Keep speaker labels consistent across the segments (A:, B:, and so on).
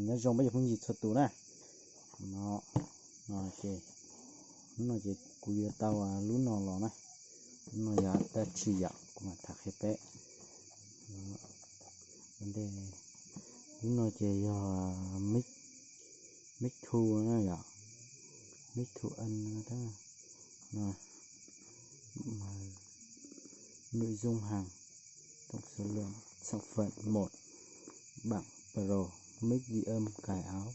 A: nhớ rong bây giờ không gì thật tủ nè nó nó cùi tao lú nó lò này nó giờ ta chỉ ạ mà thằng hết bé vấn đề lú nó chỉ giờ mít thu nó giờ mít thu ăn đó mà nội dung hàng tổng số lượng sản phẩm 1 bảng pro mic ghi âm cài áo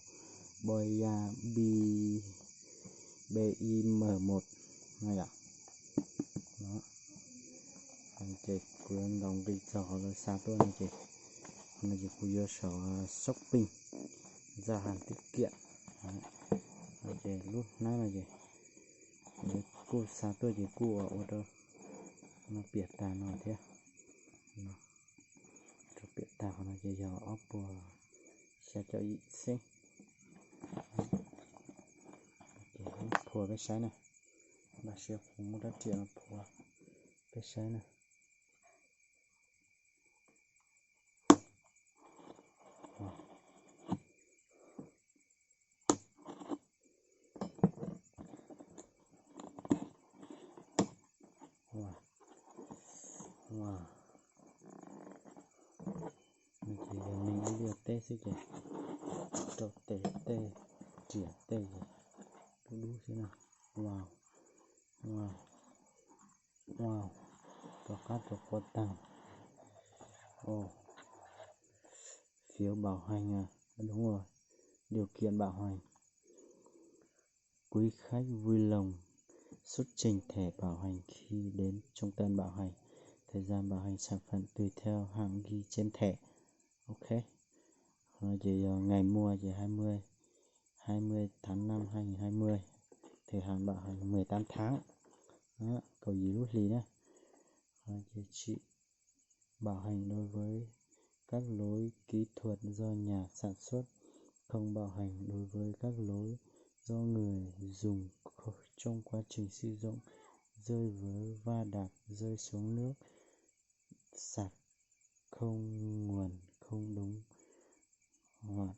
A: Boya BIM1 này ạ đó anh chị quyền đồng đi cho họ là sao tôi anh chị quyền sở shopping ra hàng tiết kiệm anh chị lúc nãy là gì cô sao tôi chỉ cô ở đâu nó biệt tà nó thế cho biệt tà nó chỉ giờ oppo sẽ cho ý sinh phùa cái trái này bà sẽ phù một đất tiền là phùa cái trái này wow thì mình đi được tê xí kìa cho tê chỉa tê gì cứ đu thế nào wow cho các cho con tăng phiếu bảo hành đúng rồi điều kiện bảo hành quý khách vui lòng xuất trình thẻ bảo hành khi đến trung tâm bảo hành. Thời gian bảo hành sản phẩm tùy theo hãng ghi trên thẻ. Ok. Chỉ ngày mua chỉ 20 tháng 5 2020. Thời hạn bảo hành 18 tháng. Đó, cầu gì rút lì nhé. Chị bảo hành đối với các lỗi kỹ thuật do nhà sản xuất, không bảo hành đối với các lỗi do người dùng trong quá trình sử dụng, rơi vỡ, va đạp, rơi xuống nước, sạc không nguồn không đúng hoặc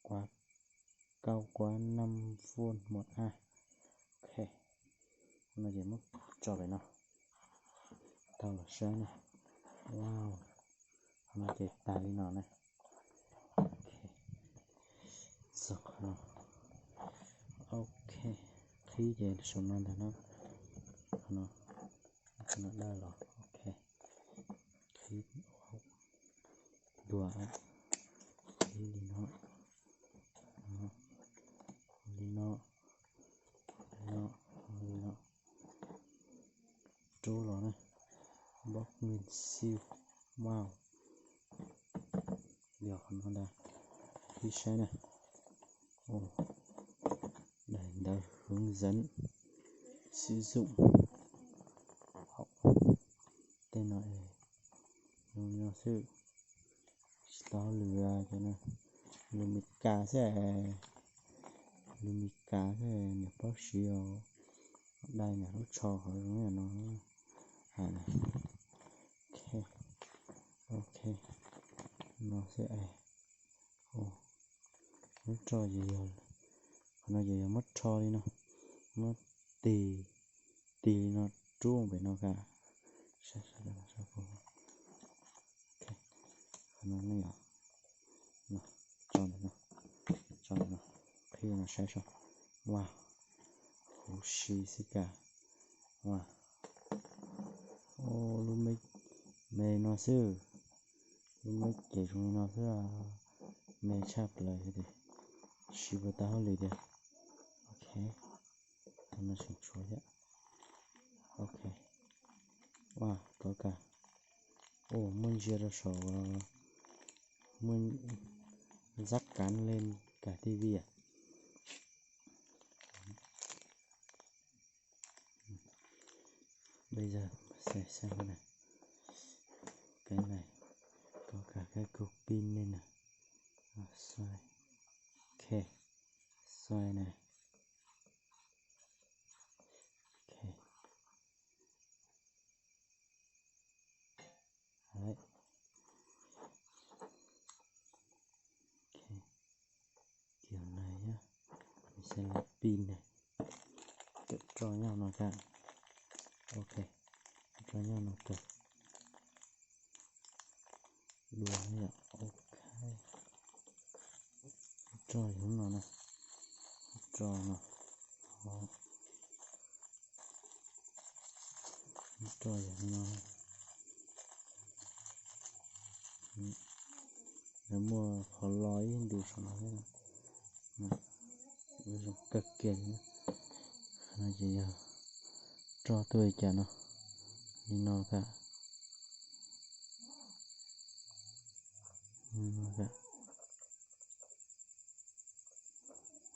A: quá cao quá 5V 1A. Ok, nó chỉ mất cho vậy nào tao là sáng này. Wow, nó chỉ tài đi nào này. Ok, khi về số năm là nó đa rồi. Ok, khi đùa khi đi nó trú rồi này, bóc nguyên siêu. Wow, được nó đã khi xe này. Đây đã hướng dẫn sử dụng tên này nó sự đó lừa cho nên Lumika sẽ nhập bác sĩ ở đây là nó cho hỏi là nó này. Ok nó sẽ nó cho gì rồi nó gì mất cho đi nó tì nó truông về nó cả sao ok nó nhỏ nó cho nó khi nó sẽ xong. Wow, hú xì xí cả. Wow, lúc mấy mẹ nó sư lúc mấy kể chúng nó sư mẹ chạp lại thì xí vào tao lấy đi. Ok, nó xuống chuối ạ. Ok, wow, có cả muốn chia ra sổ muốn dắt cán lên cả tivi à. Bây giờ sẽ xem cái này có cả cái cục pin lên này. Xoay ok, xoay này ok đấy. Ok, sẽ là pin này, tự cho nhau nó cả. Ok, cho nhau nó cực đùa nhỉ. Ok, rồi không nào nè, rồi nào, rồi không nào. Nếu mua khó lói đủ số nó hết nè, bây giờ cực kỳ nữa, nó chỉ giờ cho tôi chả nó đi nó cả, nó cả,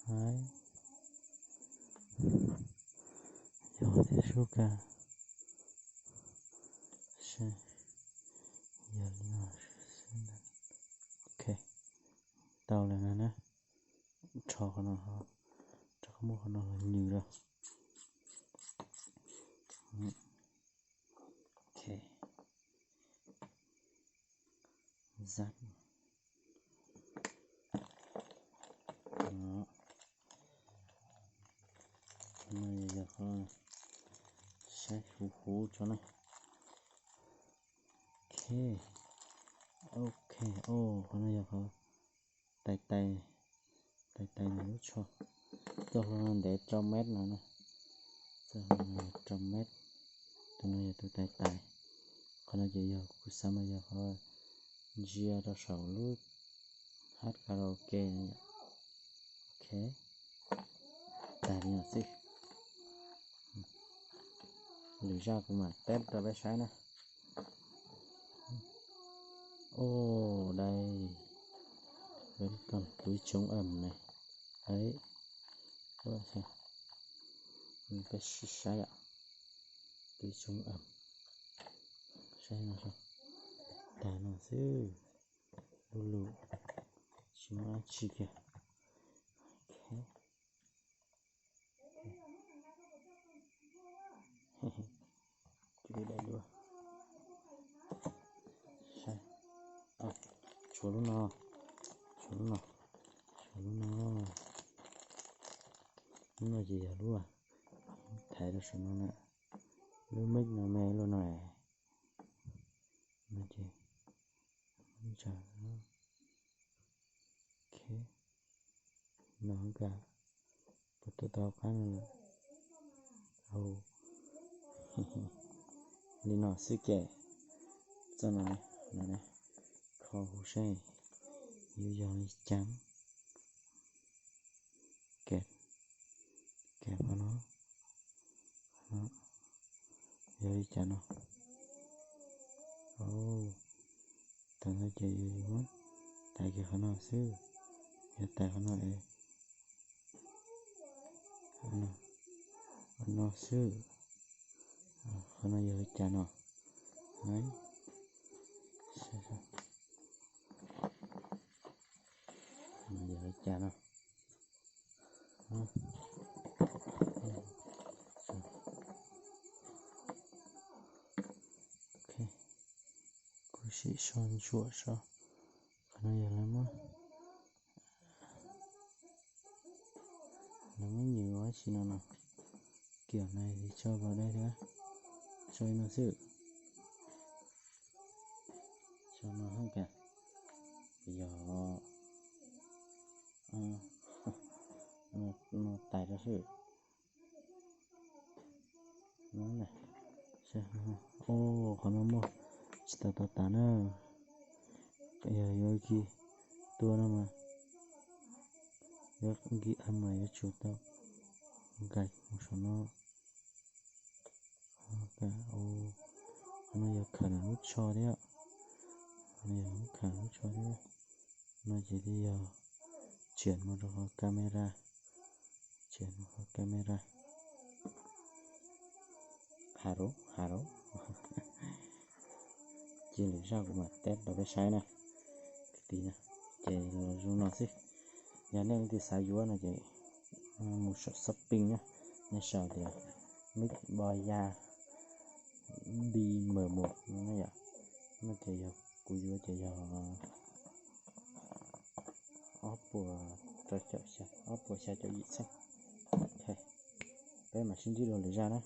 A: đấy, rồi thì số cả, sẽ giờ nó ok, tao là nè, cho nó cho có một nó nhiều rồi. Ok, dắt đó, này giờ con sẽ hú cho này. Ok, ok, con này giờ con tay tay này cho con để 100 mét nữa nè, cho con 100 mét, từ này từ tay con này giờ cứ sao mà giờ con chia ra sầu lút hát karaoke này. Ok, tại vì là gì lý ra của mà test ra bé trái nè. Đây vẫn còn túi chống ẩm này, đấy các bạn xem mình cái trái ạ, túi chống ẩm trái nào sao tại nào chứ lulu chúng nó chỉ kìa. Ok, chú đi đây luôn sai chúa luôn nó nó gì à luôn thấy được số nó nè, lưu mic nó mê luôn này, nó chỉ chả nó. Ok, nó cả tôi tao cái này đi nó sư kệ cho nó này kho hồ say yêu dòng trắng kẹp vào nó rồi chả nó tao nói chơi gì mất tại cái nó sư hiện tại nó ấy nó sư nó giờ chả nó đấy giờ chả nó ok cô sĩ son chuột sao nó giờ lắm á nó mới nhiều quá chỉ nó kiểu này thì cho vào đây nữa cho nó giữ cho nó hơn cả bây giờ nó tải ra sự nó này còn nó mua tao tán nữa bây giờ vô kia tua nó mà vô ghi âm mà vô chuột tao gạch một số nó cả nó giờ khả năng nút cho đấy ạ, nó giờ khả năng nút cho đấy, nó chỉ đi chuyển một camera haro chỉ lý ra của mặt test đó cái sai này tí nè chỉ là nó gì nhà này thì sai dúa là chỉ một số shopping nhá nên sợ thì mix boy ra đi M1 nó vậy nó chỉ cùi dúa chỉ Oppo cho xa ốp vào xa cho dị sắc ok bé mà xin đi đồ lấy ra đó